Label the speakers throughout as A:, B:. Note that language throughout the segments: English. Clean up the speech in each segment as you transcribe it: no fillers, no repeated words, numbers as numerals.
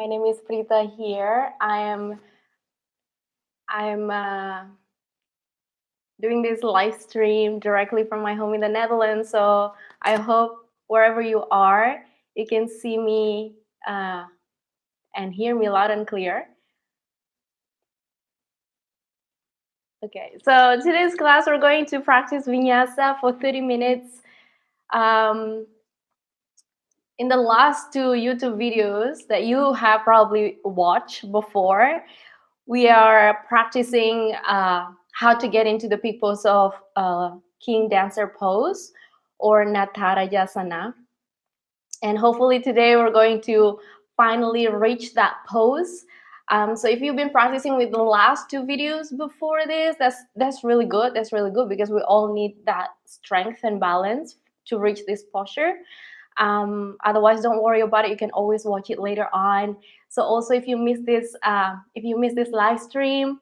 A: My name is Pritha here. I'm doing this live stream directly from my home in the Netherlands. So I hope wherever you are, you can see me and hear me loud and clear. Okay, so today's class we're going to practice Vinyasa for 30 minutes. In the last two YouTube videos that you have probably watched before, we are practicing how to get into the peak pose of King Dancer pose or Natarajasana. And hopefully today we're going to finally reach that pose. So if you've been practicing with the last two videos before this, that's really good. That's really good because we all need that strength and balance to reach this posture. Otherwise, don't worry about it. You can always watch it later on. So also, if you miss this live stream,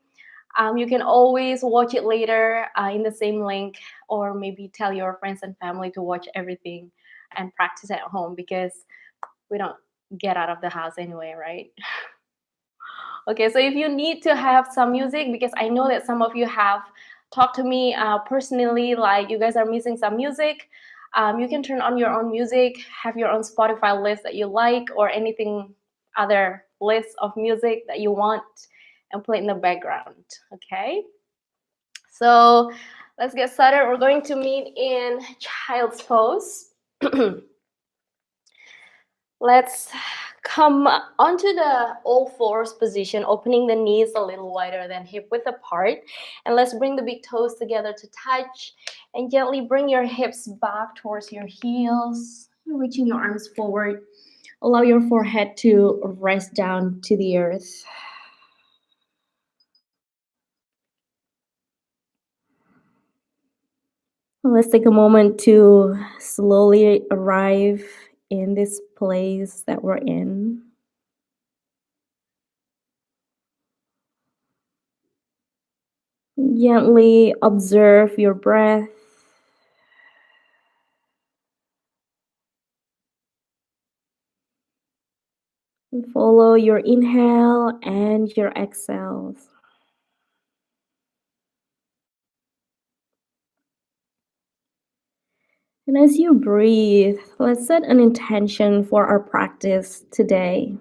A: you can always watch it later in the same link, or maybe tell your friends and family to watch everything and practice at home because we don't get out of the house anyway, right? Okay, so if you need to have some music, because I know that some of you have talked to me personally, like you guys are missing some music, you can turn on your own music, have your own Spotify list that you like, or anything other list of music that you want, and play in the background, okay? So let's get started. We're going to meet in child's pose. Let's come onto the all fours position, opening the knees a little wider than hip width apart. And let's bring the big toes together to touch and gently bring your hips back towards your heels, reaching your arms forward. Allow your forehead to rest down to the earth. Let's take a moment to slowly arrive in this place that we're in. Gently observe your breath. Follow your inhale and your exhales. And as you breathe, let's set an intention for our practice today.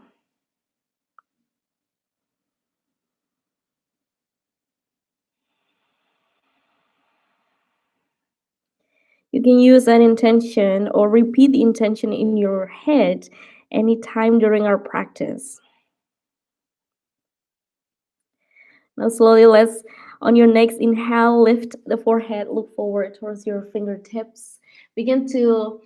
A: You can use that intention or repeat the intention in your head anytime during our practice. Now slowly, on your next inhale, lift the forehead, look forward towards your fingertips. Begin to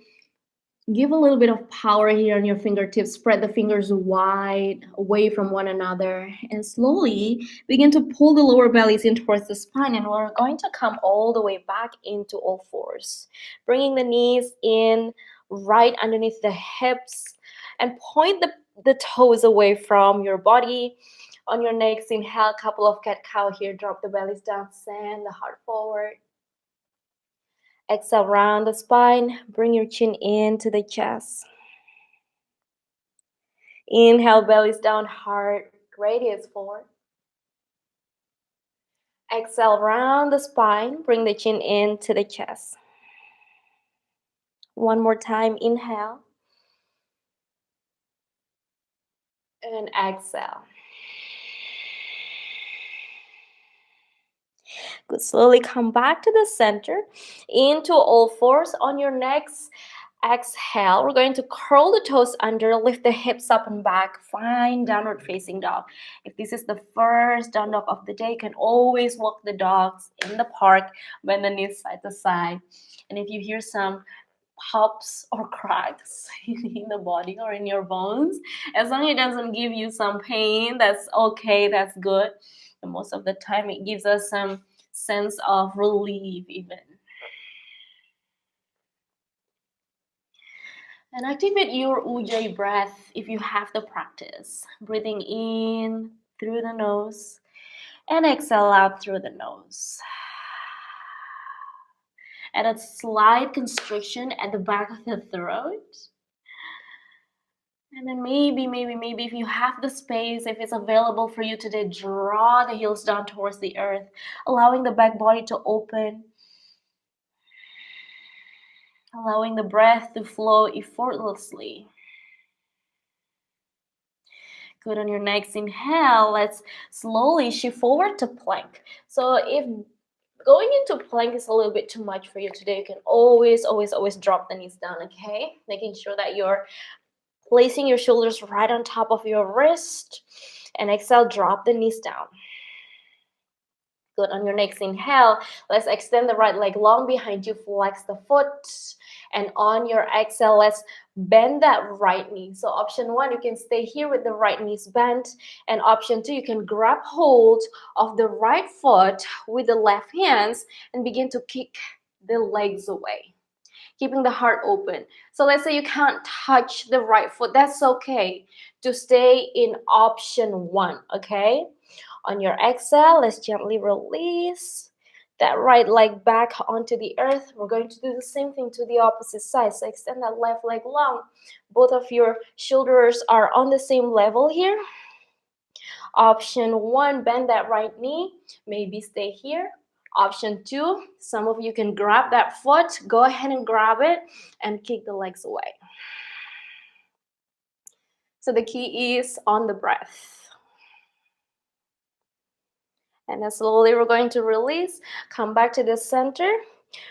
A: give a little bit of power here on your fingertips. Spread the fingers wide away from one another. And slowly begin to pull the lower bellies in towards the spine. And we're going to come all the way back into all fours. Bringing the knees in right underneath the hips. And point the toes away from your body. On your next inhale, couple of cat-cow here. Drop the bellies down, send the heart forward. Exhale, round the spine. Bring your chin into the chest. Inhale, bellies down, heart radiates forward. Exhale, round the spine. Bring the chin into the chest. One more time, inhale. And exhale. Good. Slowly come back to the center. Into all fours. On your next exhale, we're going to curl the toes under, lift the hips up and back, find downward facing dog. If this is the first down dog of the day, you can always walk the dogs in the park, bend the knees side to side. And if you hear some pops or cracks in the body or in your bones, as long as it doesn't give you some pain, that's okay, that's good. And most of the time it gives us some sense of relief even. And activate your Ujjayi breath if you have the practice. Breathing in through the nose and exhale out through the nose. And a slight constriction at the back of the throat. And then maybe if you have the space, if it's available for you today, draw the heels down towards the earth, allowing the back body to open, allowing the breath to flow effortlessly. Good. On your next inhale, let's slowly shift forward to plank. So if going into plank is a little bit too much for you today, you can always drop the knees down, okay? Making sure that you're placing your shoulders right on top of your wrist. And exhale, drop the knees down. Good. On your next inhale, let's extend the right leg long behind you, flex the foot. And on your exhale, let's bend that right knee. So option one, you can stay here with the right knees bent. And option two, you can grab hold of the right foot with the left hands and begin to kick the legs away, keeping the heart open. So let's say you can't touch the right foot. That's okay to stay in option one, okay? On your exhale, let's gently release that right leg back onto the earth. We're going to do the same thing to the opposite side. So extend that left leg long. Both of your shoulders are on the same level here. Option one, bend that right knee. Maybe stay here. Option two, some of you can grab that foot. Go ahead and grab it and kick the legs away. So the key is on the breath. And then slowly we're going to release, come back to the center.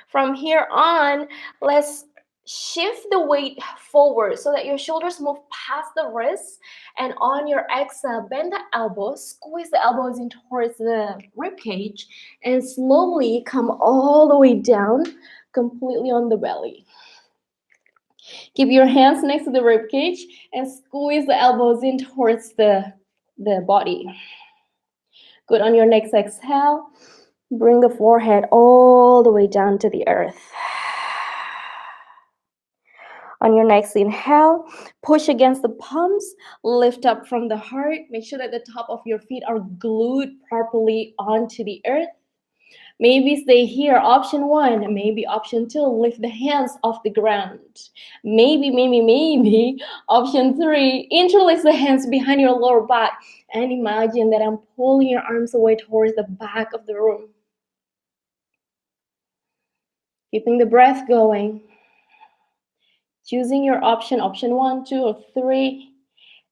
A: From here on, let's shift the weight forward so that your shoulders move past the wrists. And on your exhale, bend the elbows, squeeze the elbows in towards the rib cage, and slowly come all the way down, completely on the belly. Keep your hands next to the rib cage and squeeze the elbows in towards the body. Good. On your next exhale, bring the forehead all the way down to the earth. On your next inhale, push against the palms, lift up from the heart. Make sure that the top of your feet are glued properly onto the earth. Maybe stay here, option one. Maybe option two, lift the hands off the ground. Maybe, option three, interlace the hands behind your lower back. And imagine that I'm pulling your arms away towards the back of the room. Keeping the breath going. Choosing your option 1, 2, or 3.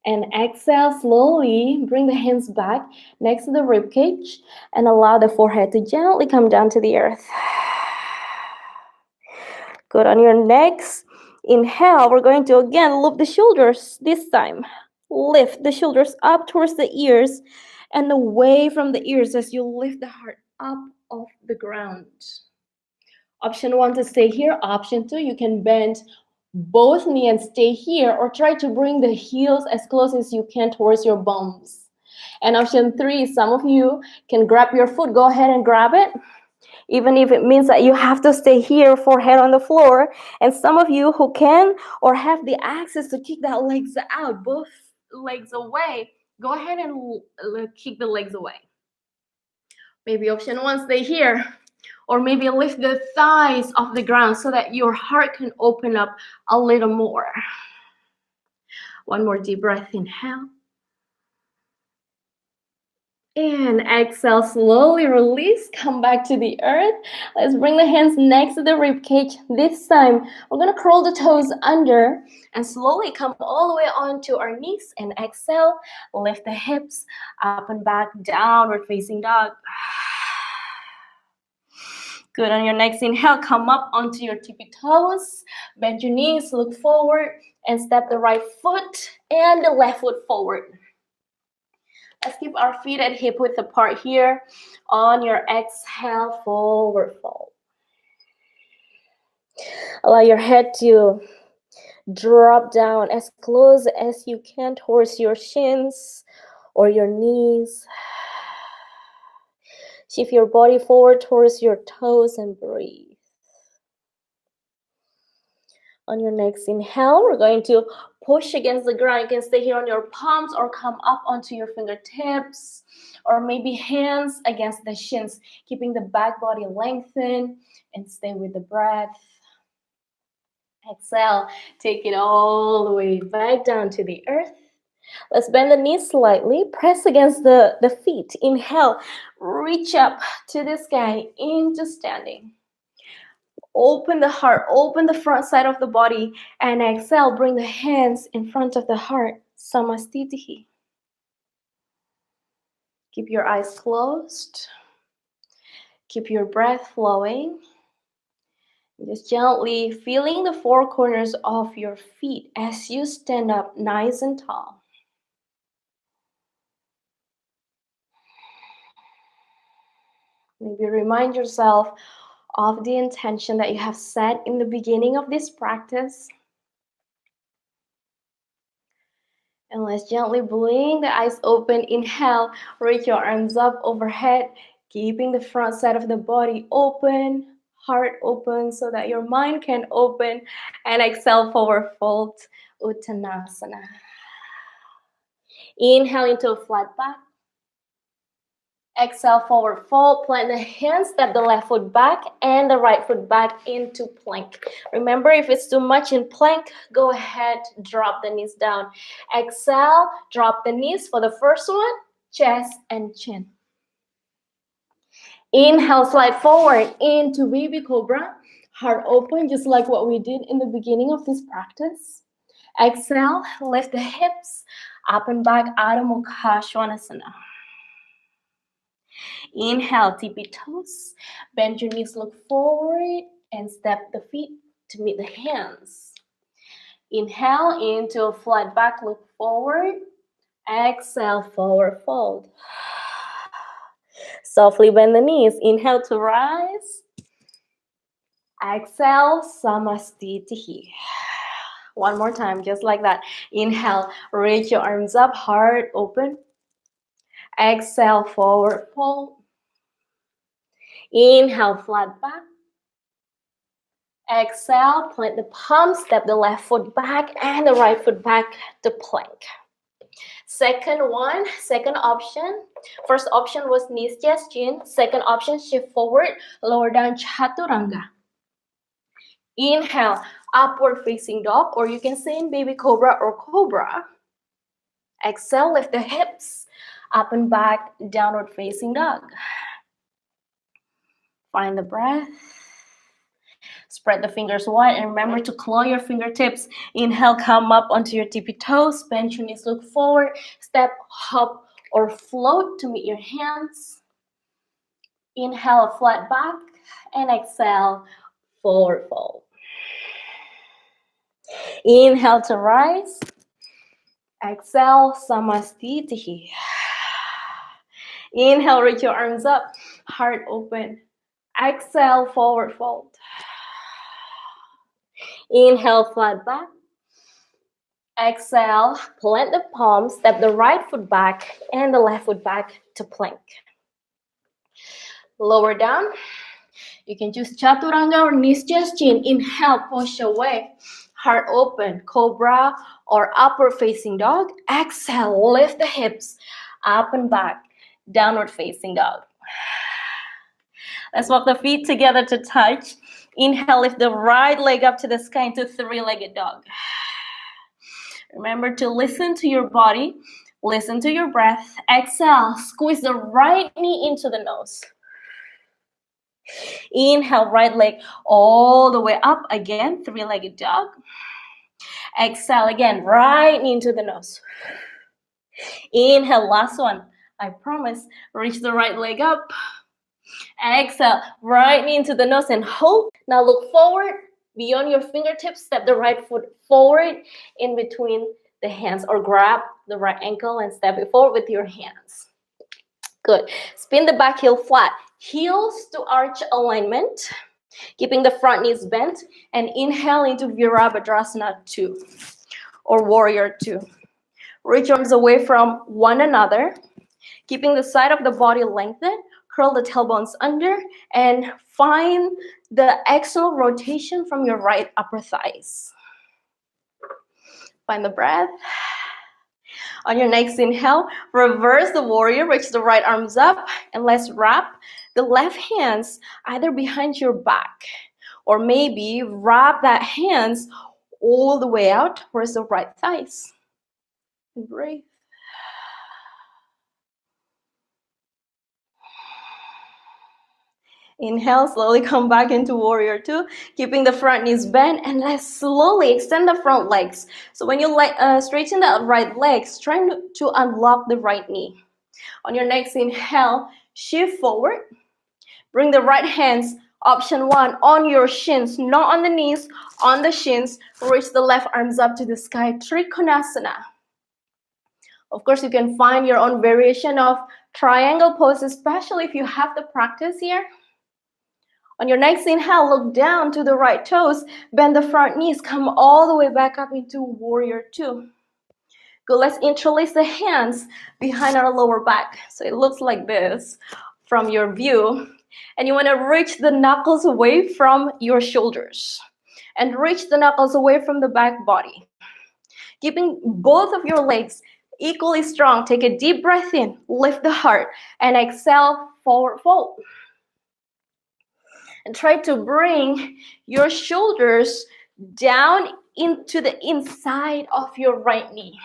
A: And exhale slowly, bring the hands back next to the rib cage and allow the forehead to gently come down to the earth. Good. On your next inhale, we're going to again loop the shoulders this time. Lift the shoulders up towards the ears and away from the ears as you lift the heart up off the ground. Option 1 to stay here. Option 2, you can bend both knees and stay here, or try to bring the heels as close as you can towards your bums. And option 3, some of you can grab your foot. Go ahead and grab it, even if it means that you have to stay here, forehead on the floor. And some of you who can or have the access to kick that legs out, both legs away, go ahead and kick the legs away. Maybe option 1, stay here. Or maybe lift the thighs off the ground so that your heart can open up a little more. One more deep breath, inhale. And exhale, slowly release, come back to the earth. Let's bring the hands next to the rib cage. This time, we're gonna curl the toes under and slowly come all the way onto our knees. And exhale, lift the hips up and back, downward facing dog. Good. On your next inhale, come up onto your tippy toes. Bend your knees, look forward, and step the right foot and the left foot forward. Let's keep our feet at hip width apart here. On your exhale, forward fold. Allow your head to drop down as close as you can towards your shins or your knees. Shift your body forward towards your toes and breathe. On your next inhale, we're going to push against the ground. You can stay here on your palms or come up onto your fingertips, or maybe hands against the shins, keeping the back body lengthened, and stay with the breath. Exhale, take it all the way back down to the earth. Let's bend the knees slightly, press against the feet. Inhale, reach up to the sky into standing. Open the heart, open the front side of the body, and exhale, bring the hands in front of the heart. Samastitihi. Keep your eyes closed. Keep your breath flowing. Just gently feeling the four corners of your feet as you stand up nice and tall. Maybe remind yourself of the intention that you have set in the beginning of this practice. And let's gently blink the eyes open. Inhale, reach your arms up overhead, keeping the front side of the body open, heart open so that your mind can open. And exhale, forward fold, Uttanasana. Inhale into a flat back. Exhale, forward fold, plant the hands, step the left foot back and the right foot back into plank. Remember, if it's too much in plank, go ahead, drop the knees down. Exhale, drop the knees for the first one, chest and chin. Inhale, slide forward into baby cobra, heart open, just like what we did in the beginning of this practice. Exhale, lift the hips, up and back, Adho Mukha Svanasana. Inhale, tippy toes, bend your knees, look forward, and step the feet to meet the hands. Inhale into a flat back, look forward. Exhale, forward fold. Softly bend the knees. Inhale to rise. Exhale, Samastitihi. One more time, just like that. Inhale, reach your arms up, heart open. Exhale, forward fold. Inhale, flat back. Exhale, plant the palms, step the left foot back and the right foot back to plank. Second option. First option was knees, chest, chin. Second option, shift forward, lower down, chaturanga. Inhale, upward facing dog, or you can say in baby cobra or cobra. Exhale, lift the hips, up and back, downward facing dog. Find the breath. Spread the fingers wide and remember to claw your fingertips. Inhale, come up onto your tippy toes. Bend your knees, look forward. Step, hop, or float to meet your hands. Inhale, flat back. And exhale, forward fold. Inhale to rise. Exhale, Samastitihi. Inhale, reach your arms up. Heart open. Exhale, forward fold. Inhale, flat back. Exhale, plant the palms, step the right foot back and the left foot back to plank. Lower down. You can choose chaturanga or knees, chest, chin. Inhale, push away. Heart open, cobra or upward facing dog. Exhale, lift the hips, up and back, downward facing dog. Let's walk the feet together to touch. Inhale, lift the right leg up to the sky into three-legged dog. Remember to listen to your body, listen to your breath. Exhale, squeeze the right knee into the nose. Inhale, right leg all the way up again, three-legged dog. Exhale again, right knee into the nose. Inhale, last one. I promise, reach the right leg up. Exhale, right knee into the nose and hold. Now look forward, beyond your fingertips, step the right foot forward in between the hands or grab the right ankle and step it forward with your hands. Good. Spin the back heel flat. Heels to arch alignment. Keeping the front knees bent and inhale into Virabhadrasana 2 or Warrior 2. Reach arms away from one another. Keeping the side of the body lengthened. Curl the tailbones under and find the external rotation from your right upper thighs. Find the breath. On your next inhale, reverse the warrior, reach the right arms up, and let's wrap the left hands either behind your back Or maybe wrap that hands all the way out towards the right thighs. And breathe. Inhale, slowly come back into warrior two, keeping the front knees bent, and let's slowly extend the front legs. So when you straighten the right legs, try to unlock the right knee. On your next inhale, shift forward. Bring the right hands, option one, on your shins, not on the knees, on the shins. Reach the left arms up to the sky, Trikonasana. Of course, you can find your own variation of triangle pose, especially if you have the practice here. On your next inhale, look down to the right toes, bend the front knees, come all the way back up into warrior two. Good, let's interlace the hands behind our lower back. So it looks like this from your view. And you want to reach the knuckles away from your shoulders. And reach the knuckles away from the back body. Keeping both of your legs equally strong. Take a deep breath in, lift the heart, and exhale, forward fold. And try to bring your shoulders down into the inside of your right knee.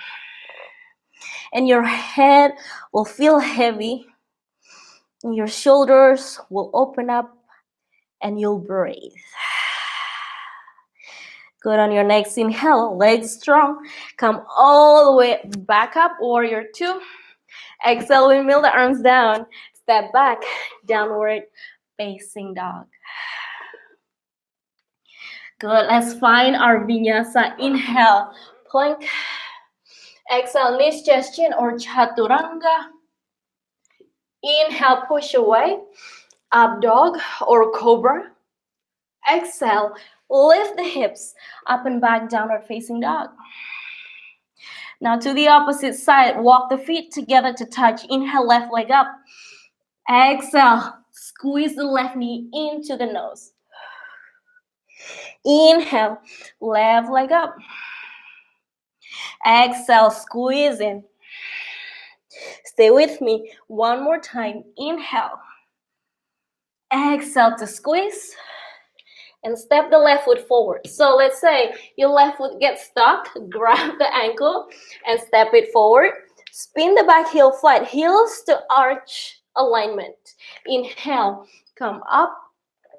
A: And your head will feel heavy. And your shoulders will open up and you'll breathe. Good, on your next inhale, legs strong. Come all the way back up, warrior two. Exhale, windmill the arms down. Step back, downward facing dog. Good, let's find our Vinyasa. Inhale, plank. Exhale, knees, chest, chin, or chaturanga. Inhale, push away, up dog or cobra. Exhale, lift the hips, up and back, downward facing dog. Now to the opposite side, walk the feet together to touch. Inhale, left leg up. Exhale, squeeze the left knee into the nose. Inhale, left leg up. Exhale, squeeze in. Stay with me. One more time. Inhale. Exhale to squeeze. And step the left foot forward. So let's say your left foot gets stuck. Grab the ankle and step it forward. Spin the back heel flat. Heels to arch alignment. Inhale. Come up.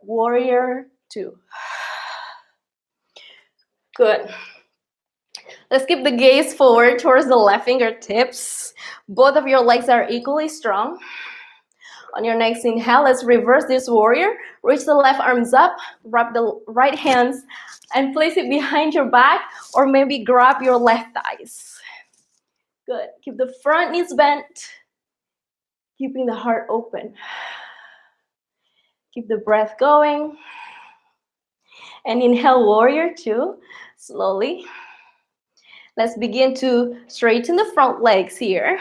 A: Warrior two. Good. Let's keep the gaze forward towards the left fingertips. Both of your legs are equally strong. On your next inhale, let's reverse this warrior. Reach the left arms up, wrap the right hands, and place it behind your back, or maybe grab your left thighs. Good. Keep the front knees bent, keeping the heart open. Keep the breath going. And inhale, warrior two, slowly. Let's begin to straighten the front legs here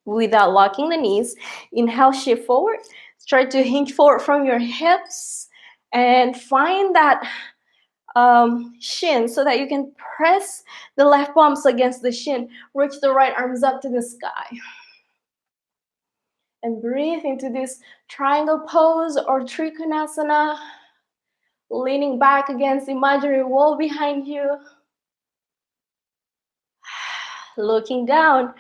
A: without locking the knees. Inhale, shift forward. Try to hinge forward from your hips and find that shin so that you can press the left palms against the shin. Reach the right arms up to the sky. And breathe into this triangle pose or Trikonasana, leaning back against the imaginary wall behind you. Looking down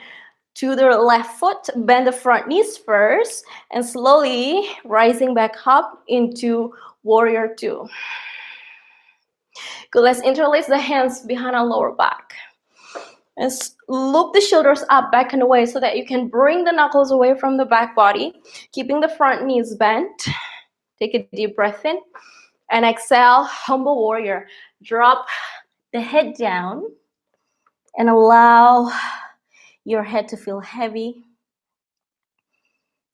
A: to the left foot, bend the front knees first, and slowly rising back up into warrior two. Good, let's interlace the hands behind our lower back. And loop the shoulders up, back and away so that you can bring the knuckles away from the back body, keeping the front knees bent. Take a deep breath in. And exhale, humble warrior. Drop the head down and allow your head to feel heavy.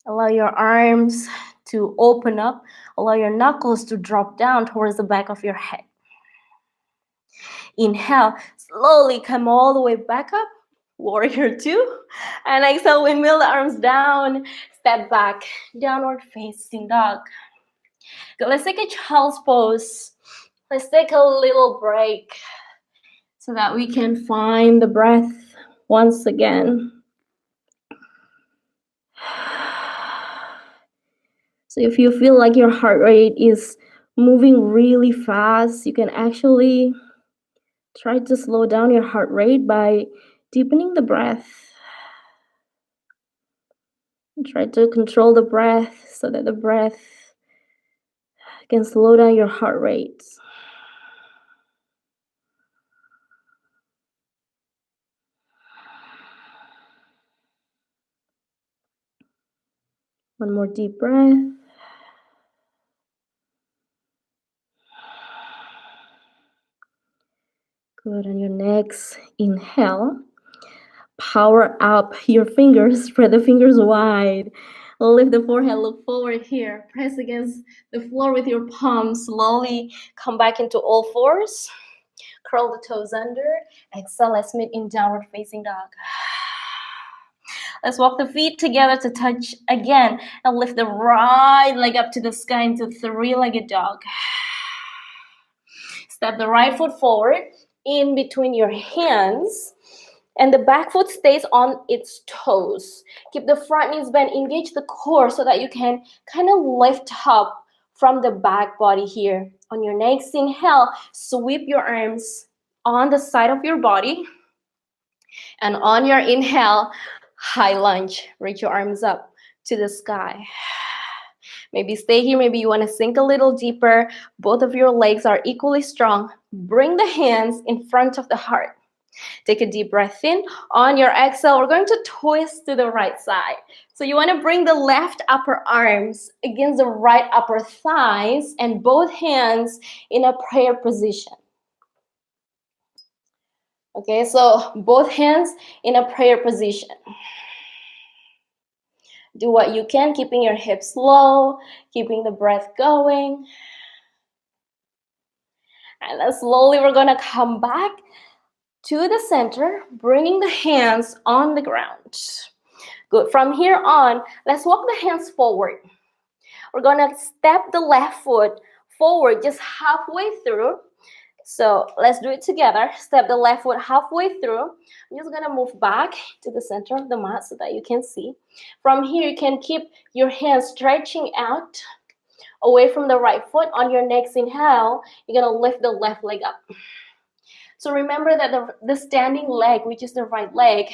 A: Allow your arms to open up. Allow your knuckles to drop down towards the back of your head. Inhale, slowly come all the way back up. Warrior two. And exhale, windmill the arms down. Step back, downward facing dog. Good, let's take a child's pose. Let's take a little break so that we can find the breath once again. So if you feel like your heart rate is moving really fast, you can actually try to slow down your heart rate by deepening the breath. Try to control the breath so that the breath can slow down your heart rate. One more deep breath. Good. On your next inhale, power up your fingers. Spread the fingers wide. Lift the forehead, look forward here. Press against the floor with your palms. Slowly come back into all fours. Curl the toes under. Exhale, let's meet in downward facing dog. Let's walk the feet together to touch again. And lift the right leg up to the sky into three-legged dog. Step the right foot forward in between your hands. And the back foot stays on its toes. Keep the front knees bent. Engage the core so that you can kind of lift up from the back body here. On your next inhale, sweep your arms on the side of your body. And on your inhale, high lunge. Reach your arms up to the sky. Maybe stay here. Maybe you want to sink a little deeper. Both of your legs are equally strong. Bring the hands in front of the heart. Take a deep breath in. On your exhale, we're going to twist to the right side. So you want to bring the left upper arms against the right upper thighs and both hands in a prayer position. Okay, so both hands in a prayer position. Do what you can, keeping your hips low, keeping the breath going. And then slowly we're going to come back to the center, bringing the hands on the ground. Good. From here on, let's walk the hands forward. We're going to step the left foot forward just halfway through. So let's do it together. Step the left foot halfway through. I'm just going to move back to the center of the mat so that you can see. From here, you can keep your hands stretching out away from the right foot. On your next inhale, you're going to lift the left leg up. So remember that the standing leg, which is the right leg,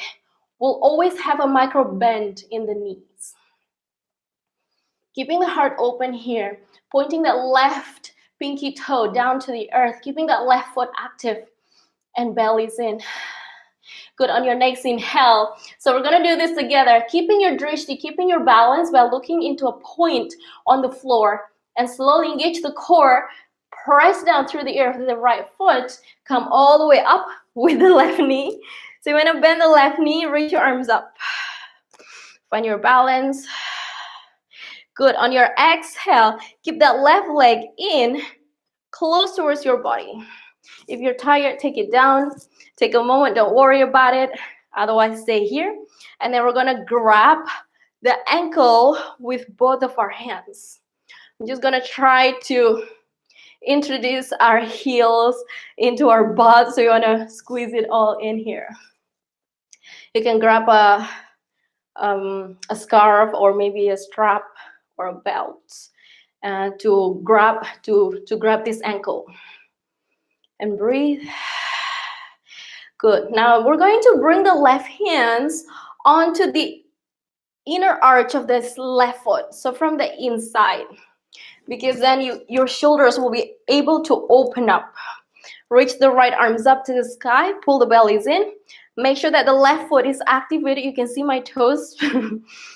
A: will always have a micro bend in the knees. Keeping the heart open here, pointing that left pinky toe down to the earth, keeping that left foot active and bellies in. Good. On your next inhale. So we're going to do this together, keeping your drishti, keeping your balance by looking into a point on the floor and slowly engage the core. Press down through the earth with the right foot. Come all the way up with the left knee. So you want to bend the left knee, reach your arms up. Find your balance. Good. On your exhale, keep that left leg in, close towards your body. If you're tired, take it down. Take a moment. Don't worry about it. Otherwise, stay here. And then we're going to grab the ankle with both of our hands. I'm just going to try to introduce our heels into our butt. So you want to squeeze it all in here. You can grab a scarf or maybe a strap or a belt to grab this ankle. And breathe. Good. Now we're going to bring the left hands onto the inner arch of this left foot. So from the inside, because then your shoulders will be able to open up. Reach the right arms up to the sky. Pull the bellies in. Make sure that the left foot is activated. You can see my toes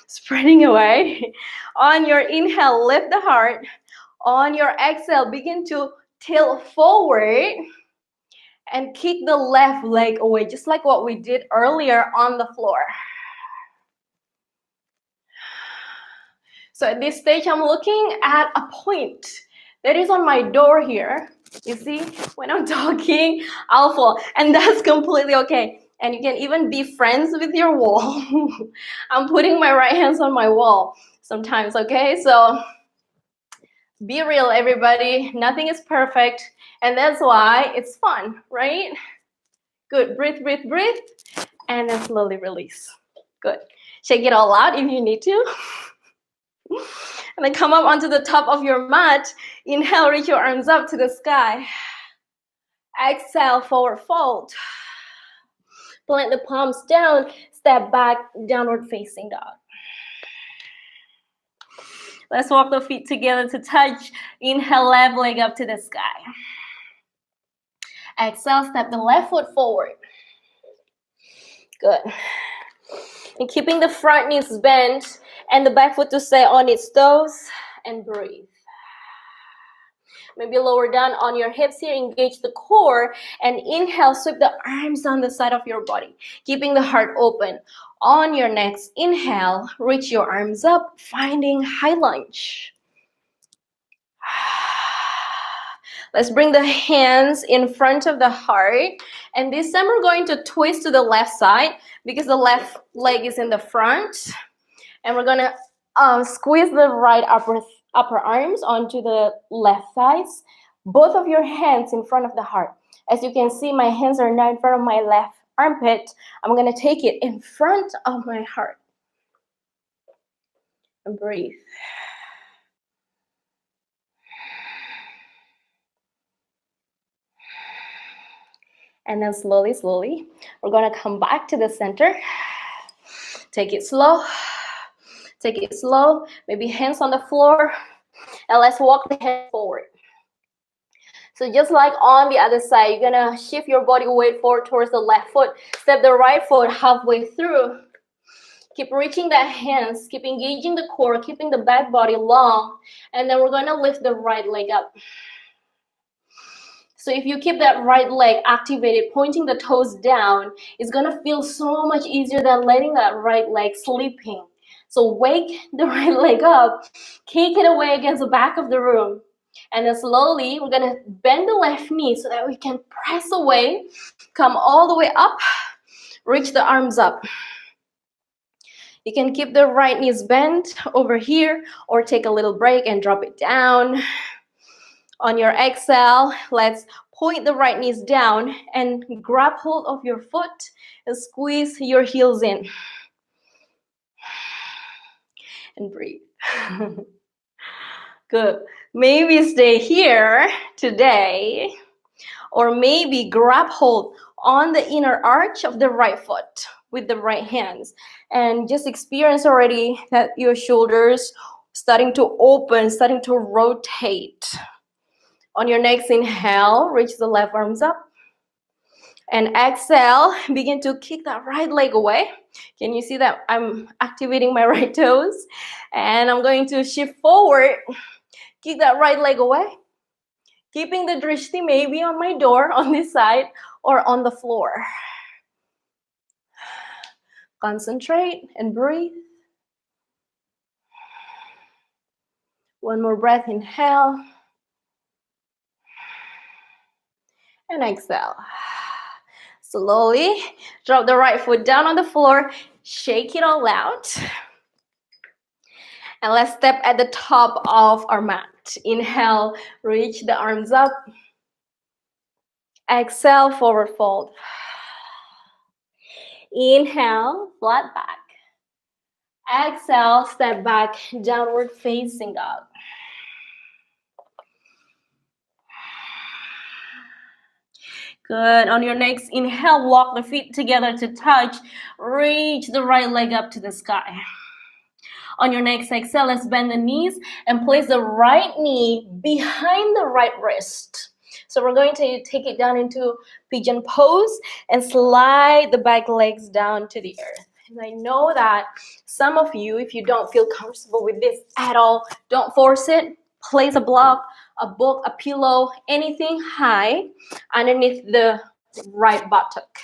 A: spreading away. On your inhale, lift the heart. On your exhale, begin to tilt forward and kick the left leg away, just like what we did earlier on the floor. So at this stage, I'm looking at a point that is on my door here. You see, when I'm talking, I'll fall, and that's completely okay. And you can even be friends with your wall. I'm putting my right hands on my wall sometimes, okay? So be real, everybody. Nothing is perfect, and that's why it's fun, right? Good. Breathe, breathe, breathe, and then slowly release. Good. Shake it all out if you need to. And then come up onto the top of your mat. Inhale, reach your arms up to the sky. Exhale, forward fold. Plant the palms down, step back, downward facing dog. Let's walk the feet together to touch. Inhale, left leg up to the sky. Exhale, step the left foot forward. Good. And keeping the front knees bent and the back foot to stay on its toes, and breathe. Maybe lower down on your hips here, engage the core, and inhale, sweep the arms down the side of your body, keeping the heart open. On your next inhale, reach your arms up, finding high lunge. Let's bring the hands in front of the heart, and this time we're going to twist to the left side because the left leg is in the front, and we're gonna squeeze the right upper arms onto the left thighs. Both of your hands in front of the heart. As you can see, my hands are now in front of my left armpit. I'm gonna take it in front of my heart. And breathe. And then slowly, we're gonna come back to the center. Take it slow. Take it slow. Maybe hands on the floor. And let's walk the hands forward. So just like on the other side, you're gonna shift your body weight forward towards the left foot. Step the right foot halfway through. Keep reaching the hands. Keep engaging the core. Keeping the back body long. And then we're gonna lift the right leg up. So if you keep that right leg activated, pointing the toes down, it's gonna feel so much easier than letting that right leg sleeping. So wake the right leg up, kick it away against the back of the room. And then slowly, we're gonna bend the left knee so that we can press away, come all the way up, reach the arms up. You can keep the right knees bent over here or take a little break and drop it down. On your exhale, let's point the right knees down and grab hold of your foot and squeeze your heels in. And breathe. Good. Maybe stay here today, or maybe grab hold on the inner arch of the right foot with the right hands and just experience already that your shoulders starting to open, starting to rotate. On your next inhale, reach the left arms up. And exhale, begin to kick that right leg away. Can you see that I'm activating my right toes? And I'm going to shift forward, kick that right leg away. Keeping the drishti maybe on my door on this side or on the floor. Concentrate and breathe. One more breath, inhale. And exhale. Slowly drop the right foot down on the floor, shake it all out. And let's step at the top of our mat. Inhale, reach the arms up. Exhale, forward fold. Inhale, flat back. Exhale, step back, downward facing dog. Good. On your next inhale, walk the feet together to touch. Reach the right leg up to the sky. On your next exhale, let's bend the knees and place the right knee behind the right wrist. So we're going to take it down into pigeon pose and slide the back legs down to the earth. And I know that some of you, if you don't feel comfortable with this at all, don't force it. Place a block, a book, a pillow, anything high underneath the right buttock.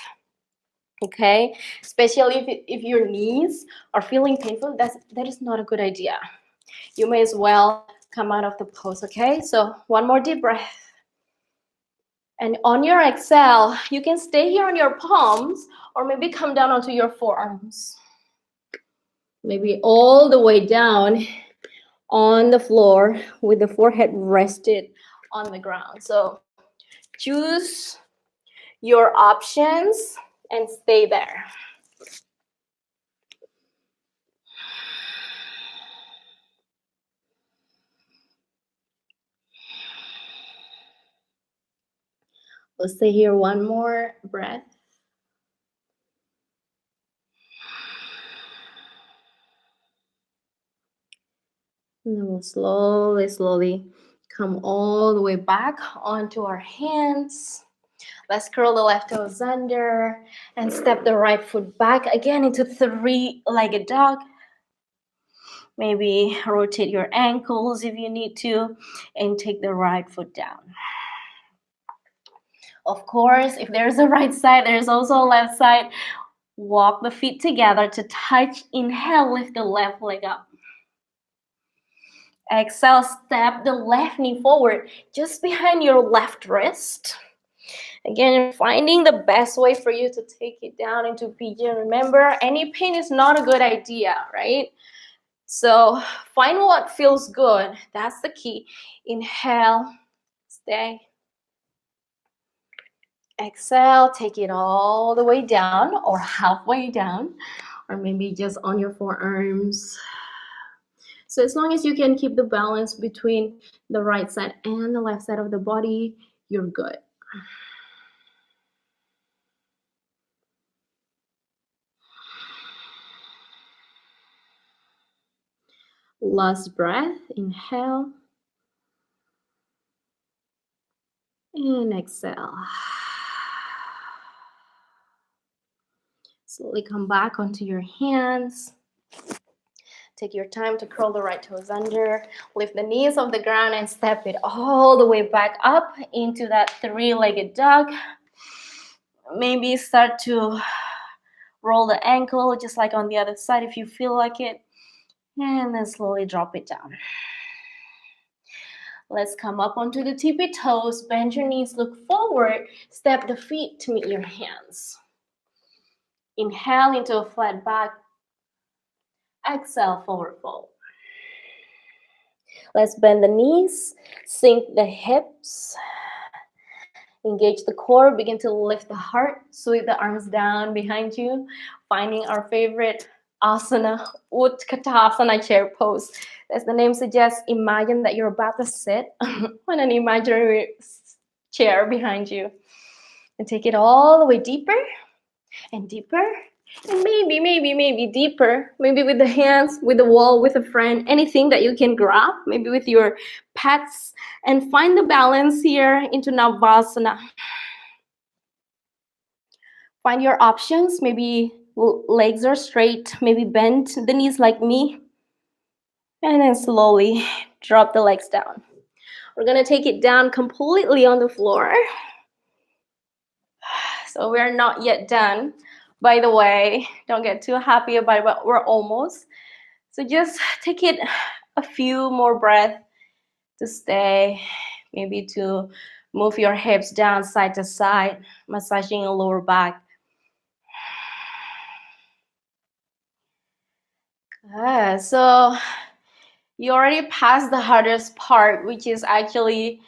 A: Okay, especially if your knees are feeling painful, that is not a good idea. You may as well come out of the pose. Okay, so one more deep breath. And on your exhale, you can stay here on your palms or maybe come down onto your forearms. Maybe all the way down on the floor with the forehead rested on the ground. So choose your options and stay there. Let's stay here one more breath. And then we'll slowly come all the way back onto our hands. Let's curl the left toes under and step the right foot back again into three-legged dog. Maybe rotate your ankles if you need to and take the right foot down. Of course, if there's a right side, there's also a left side. Walk the feet together to touch. Inhale, lift the left leg up. Exhale, step the left knee forward, just behind your left wrist. Again, finding the best way for you to take it down into pigeon. Remember, any pain is not a good idea, right? So find what feels good. That's the key. Inhale, stay. Exhale, take it all the way down or halfway down, or maybe just on your forearms. So as long as you can keep the balance between the right side and the left side of the body, you're good. Last breath, inhale. And exhale. Slowly come back onto your hands. Take your time to curl the right toes under. Lift the knees off the ground and step it all the way back up into that three-legged dog. Maybe start to roll the ankle just like on the other side if you feel like it. And then slowly drop it down. Let's come up onto the tippy toes. Bend your knees, look forward. Step the feet to meet your hands. Inhale into a flat back. Exhale, forward fold. Let's bend the knees, sink the hips. Engage the core, begin to lift the heart, sweep the arms down behind you, finding our favorite asana, Utkatasana chair pose. As the name suggests, imagine that you're about to sit on an imaginary chair behind you. And take it all the way deeper and deeper. And maybe deeper, maybe with the hands, with the wall, with a friend, anything that you can grab, maybe with your pets, and find the balance here into Navasana. Find your options, maybe legs are straight, maybe bend the knees like me, and then slowly drop the legs down. We're gonna take it down completely on the floor. So we're not yet done. By the way, don't get too happy about it, but we're almost. So just take it a few more breaths to stay, maybe to move your hips down side to side, massaging your lower back. So you already passed the hardest part, which is actually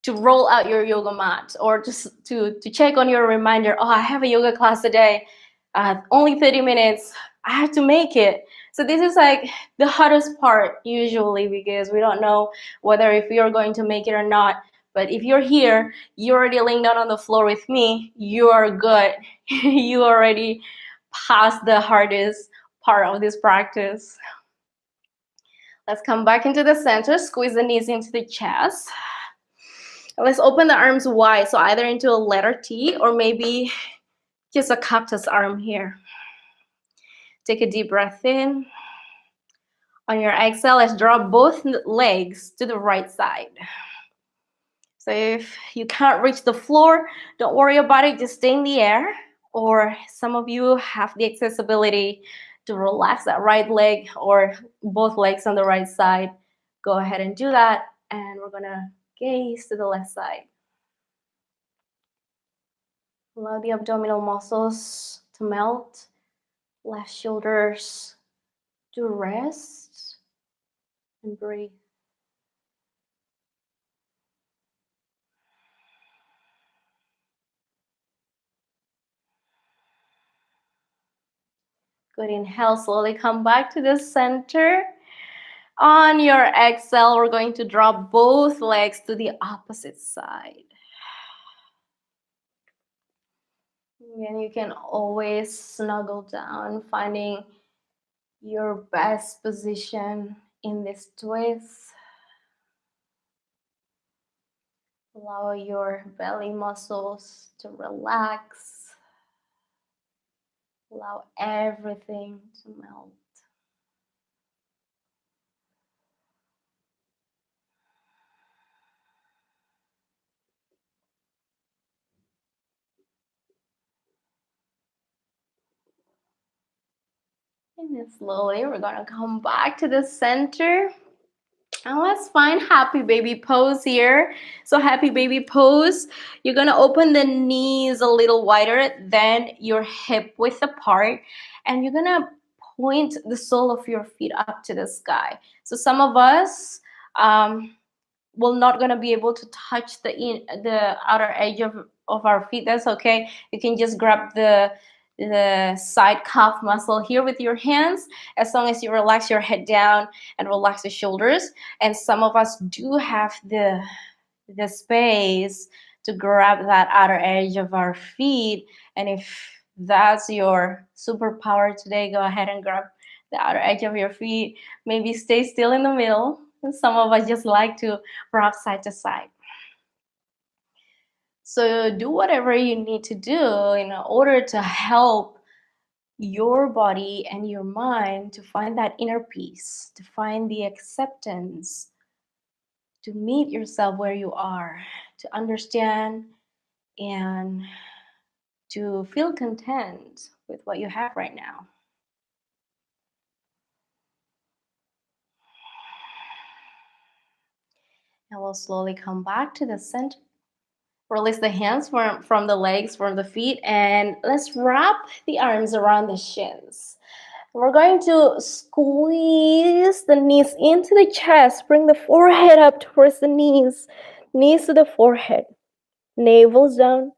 A: to roll out your yoga mat or just to check on your reminder. Oh, I have a yoga class today. Only 30 minutes. I have to make it. So this is like the hardest part usually because we don't know whether if you're going to make it or not. But if you're here, you're already laying down on the floor with me, you are good. You already passed the hardest part of this practice. Let's come back into the center, squeeze the knees into the chest. Let's open the arms wide, so either into a letter T or maybe just a cactus arm here. Take a deep breath in. On your exhale, let's drop both legs to the right side. So if you can't reach the floor, don't worry about it, just stay in the air. Or some of you have the accessibility to relax that right leg or both legs on the right side. Go ahead and do that. And we're gonna gaze to the left side. Allow the abdominal muscles to melt, left shoulders to rest, and breathe. Good, inhale, slowly come back to the center. On your exhale, we're going to drop both legs to the opposite side. And you can always snuggle down, finding your best position in this twist. Allow your belly muscles to relax. Allow everything to melt. And then slowly we're gonna come back to the center. And let's find happy baby pose here. So happy baby pose, you're gonna open the knees a little wider than your hip width apart, and you're gonna point the sole of your feet up to the sky. So some of us will not gonna be able to touch the outer edge of our feet. That's okay. You can just grab the side calf muscle here with your hands, as long as you relax your head down and relax the shoulders. And some of us do have the space to grab that outer edge of our feet. And if that's your superpower today, go ahead and grab the outer edge of your feet. Maybe stay still in the middle. Some of us just like to rock side to side. So do whatever you need to do in order to help your body and your mind to find that inner peace, to find the acceptance, to meet yourself where you are, to understand and to feel content with what you have right now. And we'll slowly come back to the center. Release the hands from the legs, from the feet, and let's wrap the arms around the shins. We're going to squeeze the knees into the chest. Bring the forehead up towards the knees. Knees to the forehead. Navel's down.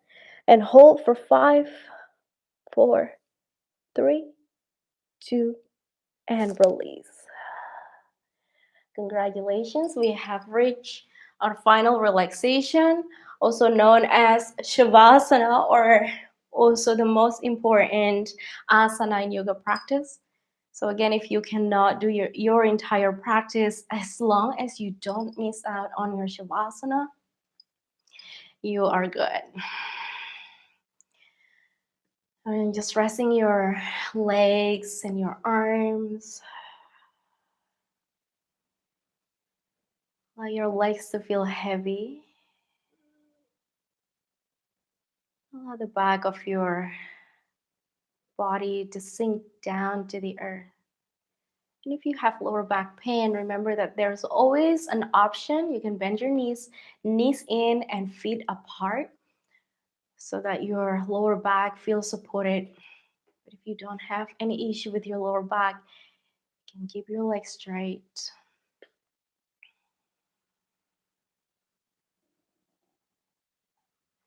A: And hold for 5, 4, 3, 2, and release. Congratulations, we have reached our final relaxation, also known as Shavasana, or also the most important asana in yoga practice. So again, if you cannot do your entire practice, as long as you don't miss out on your Shavasana, you are good. And just resting your legs and your arms. Allow your legs to feel heavy. Allow the back of your body to sink down to the earth. And if you have lower back pain, remember that there's always an option. You can bend your knees in and feet apart so that your lower back feels supported. But if you don't have any issue with your lower back, you can keep your legs straight.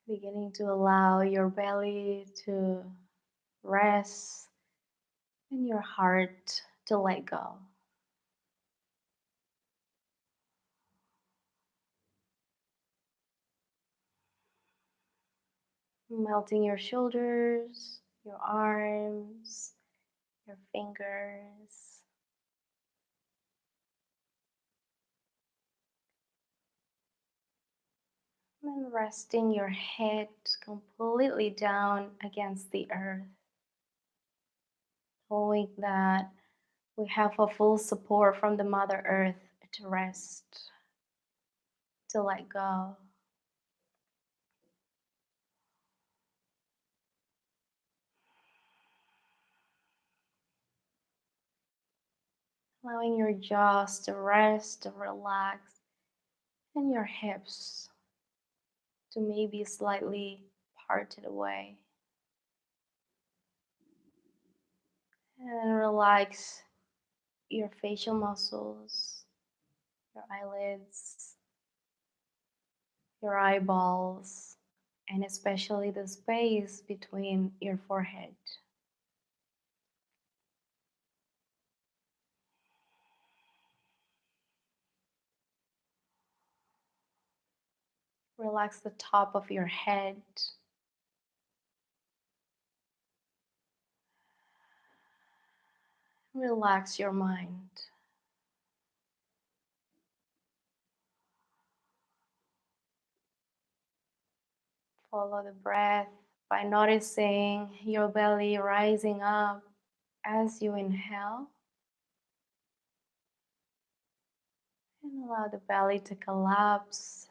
A: Beginning to allow your belly to rest and your heart to let go. Melting your shoulders, your arms, your fingers. And resting your head completely down against the earth. Knowing that we have a full support from the Mother Earth to rest, to let go. Allowing your jaws to rest, to relax, and your hips to maybe slightly parted away. And relax your facial muscles, your eyelids, your eyeballs, and especially the space between your forehead. Relax the top of your head, Relax your mind. Follow the breath by noticing your belly rising up as you inhale, and allow the belly to collapse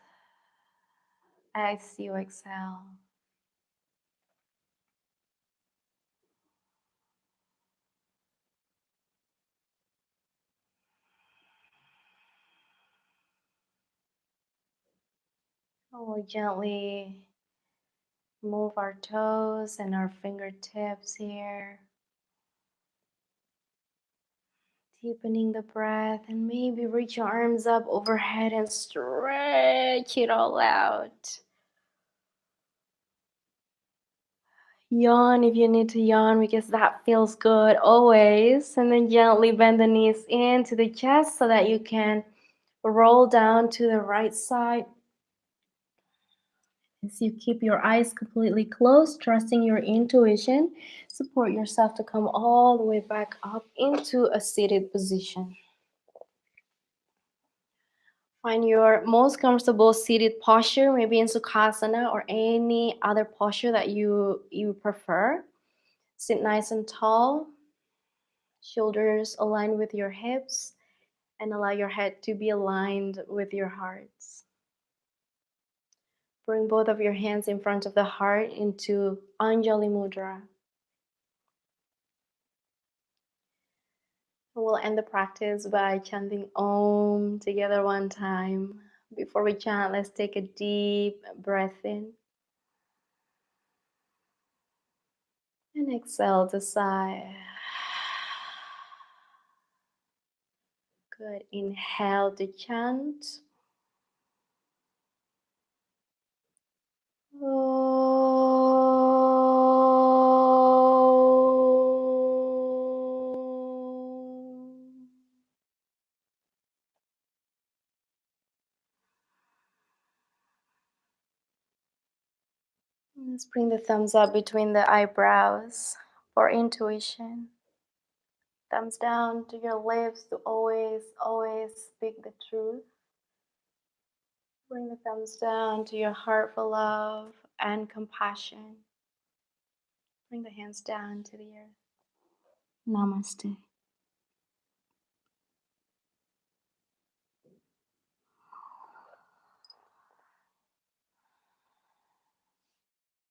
A: as you exhale. We'll gently move our toes and our fingertips here, deepening the breath, and maybe reach your arms up overhead and stretch it all out. Yawn if you need to yawn because that feels good always. And then gently bend the knees into the chest so that you can roll down to the right side. As you keep your eyes completely closed, trusting your intuition, support yourself to come all the way back up into a seated position. Find your most comfortable seated posture, maybe in Sukhasana or any other posture that you prefer. Sit nice and tall, shoulders aligned with your hips, and allow your head to be aligned with your heart. Bring both of your hands in front of the heart into Anjali Mudra. We'll end the practice by chanting Om together one time. Before we chant, let's take a deep breath in. And exhale to sigh. Good. Inhale to chant. Let's bring the thumbs up between the eyebrows for intuition. Thumbs down to your lips to always, always speak the truth. Bring the thumbs down to your heart for love and compassion. Bring the hands down to the earth. Namaste.